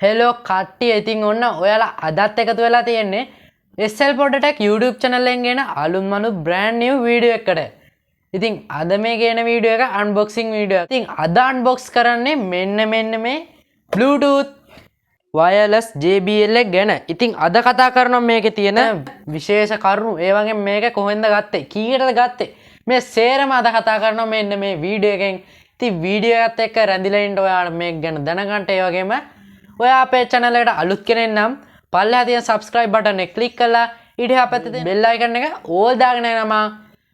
Hello කට්ටිය ඉතින් ඔන්න ඔයාලා අදත් එකතු වෙලා තියෙන්නේ SL Podtech YouTube channel එකෙන් ගෙන අලුත් මනුත් brand new video එකකට. ඉතින් අද මේ ගේන වීඩියෝ එක unboxing වීඩියෝ. ඉතින් අද unbox කරන්නේ මෙන්න මේ Bluetooth wireless JBL එක ගැන. ඉතින් අද කතා කරනවා මේකේ තියෙන විශේෂ කරුණු. ඒ වගේම මේක කොහෙන්ද ගත්තේ? කීයටද ගත්තේ? මේ සේරම අද කතා කරනවා මෙන්න මේ වීඩියෝ එකෙන්. ඉතින් වීඩියෝ එකත් එක්ක රැඳිලා ඉන්න ඔයාලා මේක ගැන දැනගන්න. ඒ වගේම ඔයා අපේ channel එකට අලුත් කෙනෙක් නම් පල්ලෙහා තියෙන subscribe button එක click කරලා ඊට එහා පැත්තේ තියෙන bell icon එක all දාගෙන යනම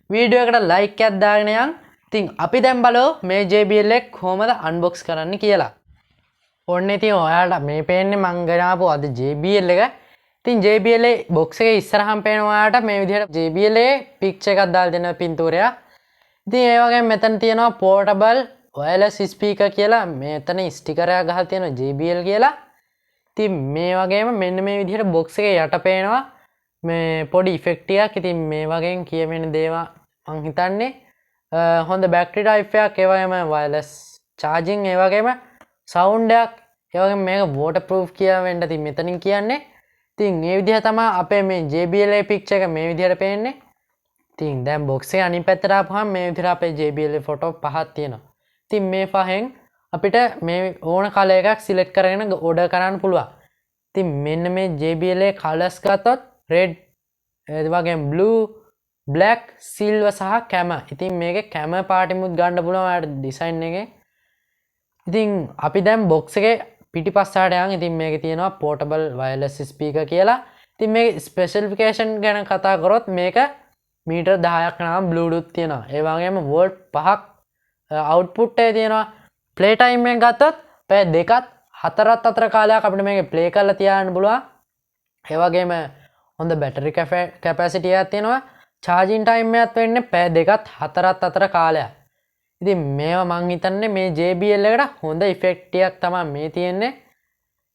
වීඩියෝ එකට like එකක් දාගෙන යන්. ඉතින් අපි දැන් බලමු මේ JBL එක කොහොමද unbox කරන්න කියලා. ඔන්න ඉතින් ඔයාලට මේ පේන්නේ මං ගෙනාපු අද JBL එක. ඉතින් JBL box එකේ ඉස්සරහම පේන ඔයාලට මේ විදිහට JBL picture එකක් දාලා දෙන පින්තූරයක්. ඉතින් ඒ වගේම මෙතන තියෙනවා portable wireless speaker කියලා මෙතන ස්ටිකර් එකක් ගහලා තියෙනවා JBL කියලා. ඉතින් මේ වගේම මෙන්න මේ විදිහට box එකේ යට පේනවා මේ පොඩි effect එකක්. ඉතින් මේ වගේම කියවෙන දේවා මං හිතන්නේ හොඳ battery type එකක්, ඒ වගේම wireless charging, ඒ වගේම sound එකක්, ඒ වගේම මේක waterproof කියලා වෙන්න ඉතින් මෙතනින් කියන්නේ. ඉතින් මේ විදිහ තමයි අපේ මේ JBL picture එක මේ විදිහට පේන්නේ. ඉතින් දැන් box එකේ අනිත් පැත්තට ආපුවම මේ විදිහට අපේ JBL photo පහක් තියෙනවා. ඉතින් මේ පහෙන් අපිට මේ ඕන කලර් එකක් සිලෙක්ට් කරගෙන ඕඩර් කරන්න පුළුවන්. ඉතින් මෙන්න මේ JBL කලර්ස් ගත්තොත් red, ඒ වගේම blue, black, silver සහ camera. ඉතින් මේකේ camera පාටිමුත් ගන්න පුළුවන් ඔයාලට ඩිසයින් එකේ. ඉතින් අපි දැන් box එකේ පිටිපස්සට යන්. ඉතින් මේකේ තියෙනවා portable wireless speaker කියලා. ඉතින් මේකේ specification ගැන කතා කරොත් මේක මීටර් 10ක් නම් Bluetooth තියෙනවා. ඒ වගේම වෝල්ට් 5ක් output එකේ තියෙනවා. play time එක ගත්තොත් පැය 2ක් 4ක් අතර කාලයක් අපිට මේක play කරලා තියාගන්න පුළුවන්. ඒ වගේම හොඳ battery capacity එකක් තියෙනවා. charging time එකත් වෙන්නේ පැය 2ක් 4ක් අතර කාලයක්. ඉතින් මේවා මං හිතන්නේ මේ JBL එකට හොඳ effect එකක් තමයි මේ තියෙන්නේ.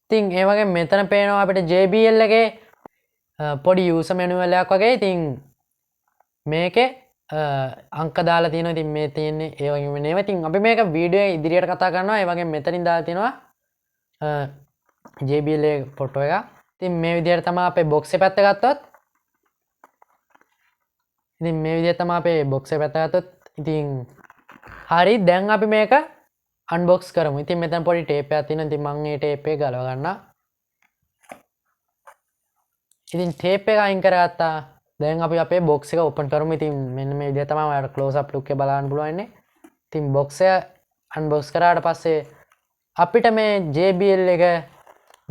ඉතින් ඒ වගේම මෙතන පේනවා අපිට JBL එකේ පොඩි user manual එකක් වගේ. ඉතින් මේකේ අංක දාලා තියෙනවා. ඉතින් මේ තියෙන්නේ ඒ වගේම නේම. ඉතින් අපි මේක වීඩියෝ ඉදිරියට කතා කරනවා. ඒ වගේම මෙතනින් දාලා තියෙනවා JBL ෆොටෝ එක. ඉතින් මේ විදිහට තමයි අපේ box එක පැත්ත ගත්තොත්. ඉතින් මේ විදිහට තමයි අපේ box එක පැත්ත ගත්තොත්. ඉතින් හරි, දැන් අපි මේක unbox කරමු. ඉතින් මෙතන පොඩි ටේප් එකක් තියෙනවා. ඉතින් මම මේ ටේප් එක ගලව ගන්නවා. ඉතින් ටේප් එක අයින් කරගත්තා. දැන් අපි අපේ box එක open කරමු. ඉතින් මෙන්න මේ විදිහ තමයි ඔයාලට close up look එක බලන්න පුළුවන් ඉන්නේ. ඉතින් box එක unbox කරාට පස්සේ අපිට මේ JBL එක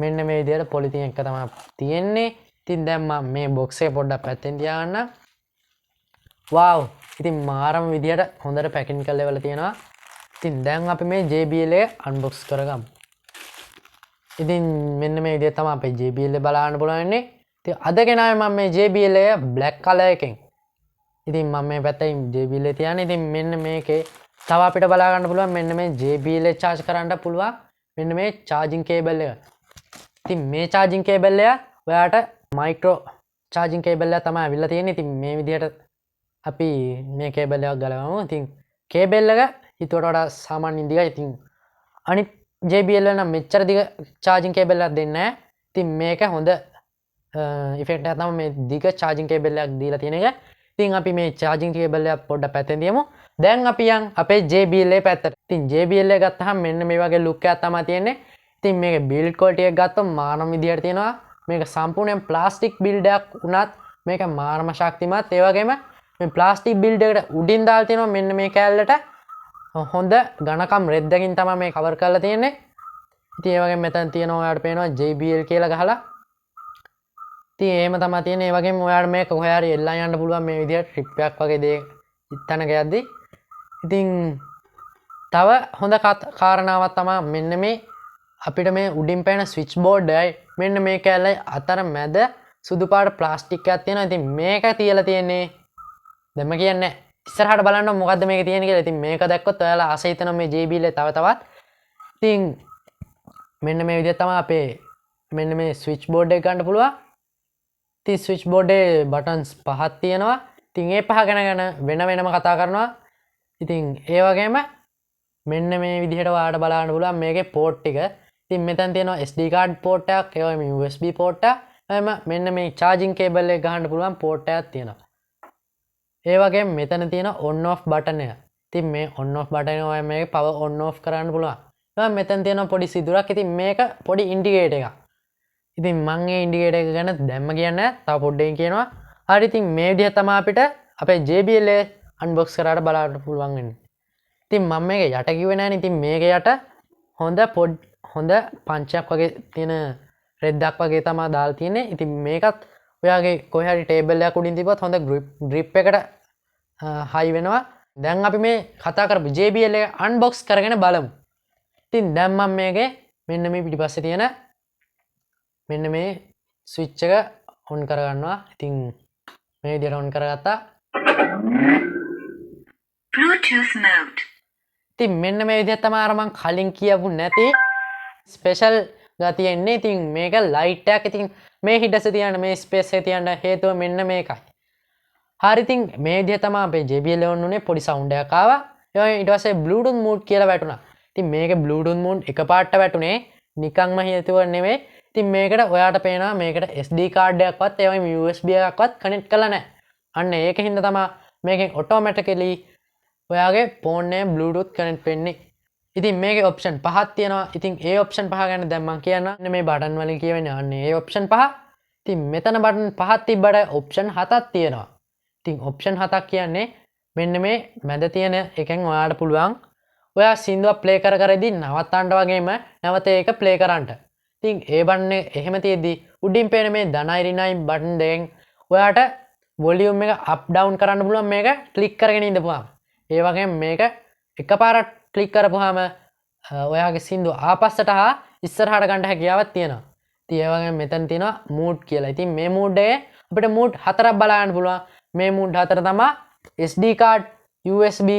මෙන්න මේ විදිහට polythene එක තමයි තියෙන්නේ. ඉතින් දැන් මම මේ box එක පොඩ්ඩක් පැත්තෙන් තියාගන්න. wow! ඉතින් මාරම විදිහට හොඳට packing කරලා ඉවරලා තියෙනවා. ඉතින් දැන් අපි මේ JBL එක unbox කරගමු. ඉතින් මෙන්න මේ විදිහට තමයි අපේ JBL එක බලන්න පුළුවන් ඉන්නේ. ඉතින් අද ගෙනාවේ මම මේ JBL එක black color එකෙන්. ඉතින් මම මේ පැත්තේ JBL එක තියන්නේ. ඉතින් මෙන්න මේකේ තව අපිට බලා ගන්න පුළුවන් මෙන්න මේ JBL එක charge කරන්න පුළුවන් මෙන්න මේ charging cable එක. ඉතින් මේ charging cable එක ඔයාලට micro charging cable එක තමයි අවිල්ලා තියෙන්නේ. ඉතින් මේ විදිහට අපි මේ cable එකක් ගලවමු. ඉතින් cable එක ඊටට වඩා සාමාන්‍යයෙන් දිගයි. ඉතින් අනිත් JBL එක නම් මෙච්චර දිග charging cable එකක් දෙන්නේ නැහැ. ඉතින් මේක හොඳ effect එකක් තමයි මේ දිග charging cable එකක් දීලා තියෙන එක. ඉතින් අපි මේ charging cable එක පොඩ්ඩක් පැත්තෙන් තියමු. දැන් අපි යන් අපේ JBL එක පැත්තට. ඉතින් JBL එක ගත්තාම මෙන්න මේ වගේ look එකක් තමයි තියෙන්නේ. ඉතින් මේකේ build quality එක ගත්තොත් මානම විදියට තියෙනවා. මේක සම්පූර්ණයෙන් plastic build එකක් වුණත් මේක මානම ශක්තිමත්. ඒ වගේම මේ plastic build එකට උඩින් දාලා තියෙනවා මෙන්න මේ කැලලට හොඳ ඝනකම් රෙද්දකින් තමයි මේ cover කරලා තියෙන්නේ. ඉතින් ඒ වගේම මෙතන තියෙනවා ඔයාලට පේනවා JBL කියලා ගහලා. ඉතින් එහෙම තමයි තියෙන්නේ. ඒ වගේම ඔයාලට මේක කොහේ හරි එල්ලන් යන්න පුළුවන් මේ විදිහට ට්‍රිප් එකක් වගේ දේ ඉත්තනක යද්දි. ඉතින් තව හොඳ කාරණාවක් තමයි මෙන්න මේ අපිට මේ උඩින් පේන ස්විච් බෝඩ් එකයි මෙන්න මේ කැලේ අතර මැද සුදු පාට ප්ලාස්ටික් එකක් තියෙනවා. ඉතින් මේක තියලා තියෙන්නේ දැන් මම කියන්නේ ඉස්සරහට බලන්න මොකද්ද මේක තියෙන්නේ කියලා. ඉතින් මේක දැක්කොත් ඔයාලා ආස හිතනවා මේ JBL තව තවත්. ඉතින් මෙන්න මේ විදිහට තමයි අපේ මෙන්න මේ ස්විච් බෝඩ් එක ගන්න පුළුවන්. ඉතින් ස්විච් බෝඩ් එකේ බටන්ස් පහක් තියෙනවා. ඉතින් ඒ පහ ගැන වෙනම කතා කරනවා. ඉතින් ඒ වගේම මෙන්න මේ විදිහට ඔයාලට බලන්න පුළුවන් මේකේ පෝට් එක. ඉතින් මෙතන තියෙනවා SD card port එකක්, ඒ වගේම USB port එකක්. එහම මෙන්න මේ charging cable එක ගහන්න පුළුවන් port එකක් තියෙනවා. ඒ වගේම මෙතන තියෙන on off button එක. ඉතින් මේ on off button එක ඔයාලා මේක power on off කරන්න පුළුවන්. ඊළඟ මෙතන තියෙන පොඩි සිදුරක්. ඉතින් මේක පොඩි indicator එකක්. ඉතින් මම මේ indicator එක ගැන දැම්ම කියන්නේ තව පොඩ්ඩකින් කියනවා. හරි ඉතින් මේ විදිහ තමයි අපිට අපේ JBL unbox කරාට බලන්න පුළුවන් වෙන්නේ. ඉතින් මම මේක යට කිව්වේ නෑනේ. ඉතින් මේක යට හොඳ පංචයක් වගේ තියෙන රෙද්දක් වගේ තමයි දාලා තියෙන්නේ. ඉතින් මේකත් ඔයාගේ කොහේ හරි ටේබල් එකක් උඩින් තිබ්බොත් හොඳ grip එකට හයි වෙනවා. දැන් අපි මේ කතා කරපු JBL එක unbox කරගෙන බලමු. ඉතින් දැන් මම මේකේ මෙන්න මේ පිටිපස්සේ තියෙන මෙන්න මේ ස්විච් එක ඔන් කරගන්නවා. ඉතින් මේ විදිහට ඔන් කරගත්තා. Bluetooth mode. ඉතින් මෙන්න මේ විදිහට තමයි අර මං කලින් කියපු නැති ස්පෙෂල් ගතිය එන්නේ. ඉතින් මේක ලයිට් එකක්. ඉතින් මේ හිඩස තියන්න මේ ස්පේස් එක තියන්න හේතුව මෙන්න මේකයි. හරි ඉතින් මේ විදිහ තමයි අපේ JBL ඔන් උනේ. පොඩි සවුන්ඩ් එකක් ආවා. ඊට පස්සේ Bluetooth mode කියලා වැටුණා. ඉතින් මේකේ Bluetooth mode එකපාරට වැටුනේ නිකන්ම හේතුව නෙමෙයි. ඉතින් මේකට ඔයාට පේනවා මේකට SD card එකක්වත් ඒ වගේම USB එකක්වත් කනෙක්ට් කරලා නැහැ. අන්න ඒකින්ද තමයි මේකෙන් automatically ඔයාගේ ෆෝන් එකේ Bluetooth කනෙක්ට් වෙන්නේ. ඉතින් මේකේ ඔප්ෂන් පහක් තියෙනවා. ඉතින් ඒ ඔප්ෂන් පහ ගැන දැන් මම කියන්නම්. මේ බටන් වලින් කියවෙන්නේ අන්න ඒ ඔප්ෂන් පහ. ඉතින් මෙතන බටන් පහක් තිබ්බට ඔප්ෂන් හතක් තියෙනවා. ඉතින් ඔප්ෂන් හතක් කියන්නේ මෙන්න මේ මැද තියෙන එකෙන් ඔයාලට පුළුවන් ඔයා සින්දුවක් ප්ලේ කර ඉදී නවත්තන්න වගේම නැවත ඒක ප්ලේ කරන්න. ඉතින් ඒ බටන් එක එහෙම තියෙද්දි උඩින් පේන මේ ධනයි ඍණයි බටන් දෙකෙන් ඔයාට වොලියුම් එක අප් ඩවුන් කරන්න පුළුවන් මේක ක්ලික් කරගෙන ඉඳපුවාම. ඒ වගේම මේක එකපාරට ක්ලික් කරපුවාම ඔයාගේ සින්දුව ආපස්සට හා ඉස්සරහට ගන්න හැකියාවක් තියෙනවා. ඉතින් ඒ වගේම මෙතන තියෙනවා මූඩ් කියලා. ඉතින් මේ මූඩ් එකේ අපිට මූඩ් හතරක් බලන්න පුළුවන්. මේ මූඩ් හතර තමයි SD card, USB,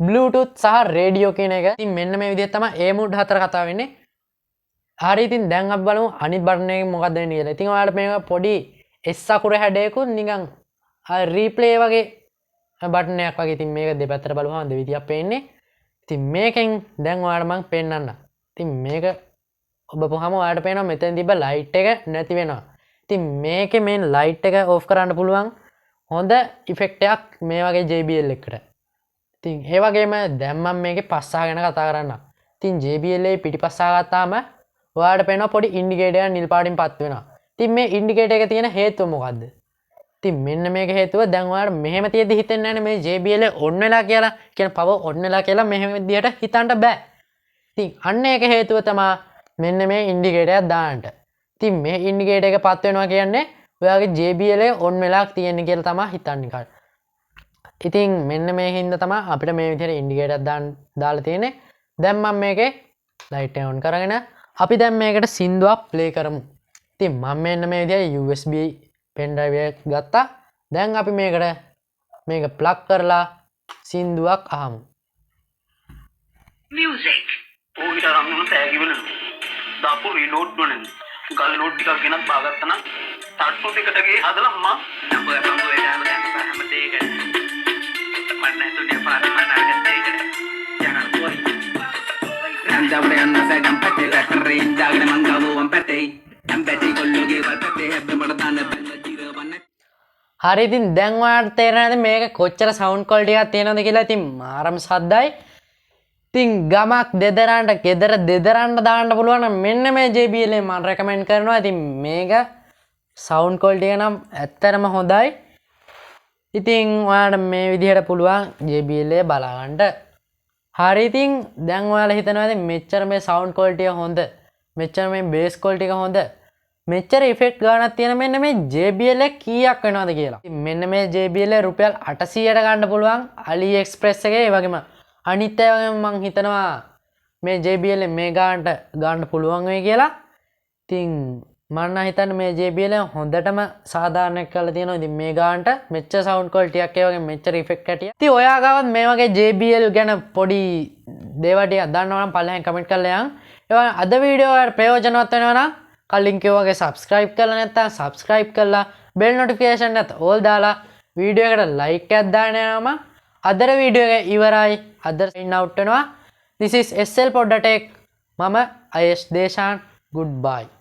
Bluetooth සහ radio කියන එක. ඉතින් මෙන්න මේ විදිහට තමයි ඒ මූඩ් හතර කතා වෙන්නේ. හරි ඉතින් දැන් අපි බලමු අනිත් බටන් එකෙන් මොකක්ද වෙන්නේ කියලා. ඉතින් ඔයාලට මේක පොඩි S අකුර හැඩයකුත් නිකන් රීප්ලේ වගේ බටන් එකක් වගේ. ඉතින් මේක දෙපැත්තට බලුවම දෙවිදියක් පේන්නේ. ඉතින් මේකෙන් දැන් ඔයාලට මම පෙන්නන්න. ඉතින් මේක ඔබපුවාම ඔයාලට පේනවා මෙතෙන් තිබ්බ ලයිට් එක නැති වෙනවා. ඉතින් මේකේ මේ ලයිට් එක ඕෆ් කරන්න පුළුවන් හොඳ ඉෆෙක්ට් එකක් මේ වගේ JBL එකට. ඉතින් ඒ වගේම දැන් මම මේකේ පස්සා ගැන කතා කරන්නම්. ඉතින් JBL එකේ පිටිපස්සා ගත්තාම ඔයාලට පේනවා පොඩි ඉන්ඩිකේටර් එකක් නිල් පාටින් පත් වෙනවා. ඉතින් මේ ඉන්ඩිකේටර් එකේ තියෙන හේතුව මොකද්ද? ඉතින් මෙන්න මේක හේතුව දැන් ඔයාලට මෙහෙම තියෙද්දි හිතෙන්නේ නැහැ මේ JBL ඔන් වෙලා කියලා. කියන පව ඔන් වෙලා කියලා මෙහෙම විදියට හිතන්න බෑ. ඉතින් අන්න ඒක හේතුව තමයි මෙන්න මේ ඉන්ඩිකේටර් එක දාන්නට. ඉතින් මේ ඉන්ඩිකේටර් එක පත් වෙනවා කියන්නේ ඔයාගේ JBL ඔන් වෙලා තියෙන්නේ කියලා තමයි හිතන්නේ. ඉතින් මෙන්න මේ හින්දා තමයි අපිට මේ විදියට ඉන්ඩිකේටර් දාලා තියෙන්නේ. දැන් මම මේකේ ලයිට් එක ඔන් කරගෙන අපි දැන් මේකට සින්දුවක් ප්ලේ කරමු. ඉතින් මම මෙන්න මේ විදියට USB pen drive එක ගත්තා. දැන් අපි මේක ප්ලග් කරලා සින්දුවක් අහමු. Music. ඌට රම්නුන සෑගිවල දාපු රීලෝඩ් වලින් ගල් ලෝඩ් ටිකක් ගෙනත් බාගත්තා නම් තට්ටු ටිකට ගේ හදලා අම්මා නම්බර් බංගෝ එදාම දැන් හැම දෙයකට මට නැතුනේ පාරේ මම අරගෙන ඒකට යනවා පොයි නන්දවඩ යන්න සැගම් පැටේ රැකරේ ඉඳාගෙන මං ගාවුවම් පැටේ අම්බැටි කොල්ලෝගේ වල්පැටේ හැබ්බෙමඩ දාන්න බැන්න ජීරවන්නේ. හරි ඉතින් දැන් ඔයාලට තේරෙනවද මේක කොච්චර සවුන්ඩ් ක්වොලිටි එකක් තියෙනවද කියලා. ඉතින් මාරම සද්දයි. ඉතින් ගමක් දෙදරන්ට ගෙදර දෙදරන්ට දාන්න පුළුවන් නම් මෙන්න මේ JBL එක මම රෙකමෙන්ඩ් කරනවා. ඉතින් මේක සවුන්ඩ් ක්වොලිටි එක නම් ඇත්තටම හොඳයි. ඉතින් ඔයාලට මේ විදිහට පුළුවන් JBL එක බලන්න. හරි ඉතින් දැන් ඔයාලා හිතනවාද මෙච්චර මේ සවුන්ඩ් ක්වොලිටි එක හොඳ, මෙච්චර මේ බේස් ක්වොලිටි එක හොඳ, මෙච්චර ඉෆෙක්ට් ගානක් තියෙන මෙන්න මේ JBL එක කීයක් වෙනවද කියලා. ඉතින් මෙන්න මේ JBL එක රුපියල් 800ට ගන්න පුළුවන් AliExpress එකේ. ඒ වගේම අනිත් ඒවා මම හිතනවා මේ JBL මේ ගන්න පුළුවන් වෙයි කියලා. ඉතින් මම නම් හිතන්නේ මේ JBL හොඳටම සාධාරණයක් කරලා තියෙනවා. ඉතින් මේ ගානට මෙච්චර සවුන්ඩ් ක්වොලිටි එකක් ඒ වගේ මෙච්චර ඉෆෙක්ට් ඇටිය. ඉතින් ඔයා ගාවත් මේ වගේ JBL ගැන පොඩි දේවල් ටිකක් දන්නවා නම් පල්ලෙහෙන් කමෙන්ට් කරලා යන්න. ඒ වගේ අද වීඩියෝ එකට ප්‍රයෝජනවත් වෙනවා නම් කලින් කිව්වා වගේ subscribe කරලා නැත්නම් subscribe කරලා bell notification එකත් all දාලා වීඩියෝ එකට like එකක් දාන්න යනවා. අදර වීඩියෝ එක ඉවරයි. අද sign out වෙනවා. This is SL Podda Tech. මම අයස් දේශාන් ගුඩ් බයි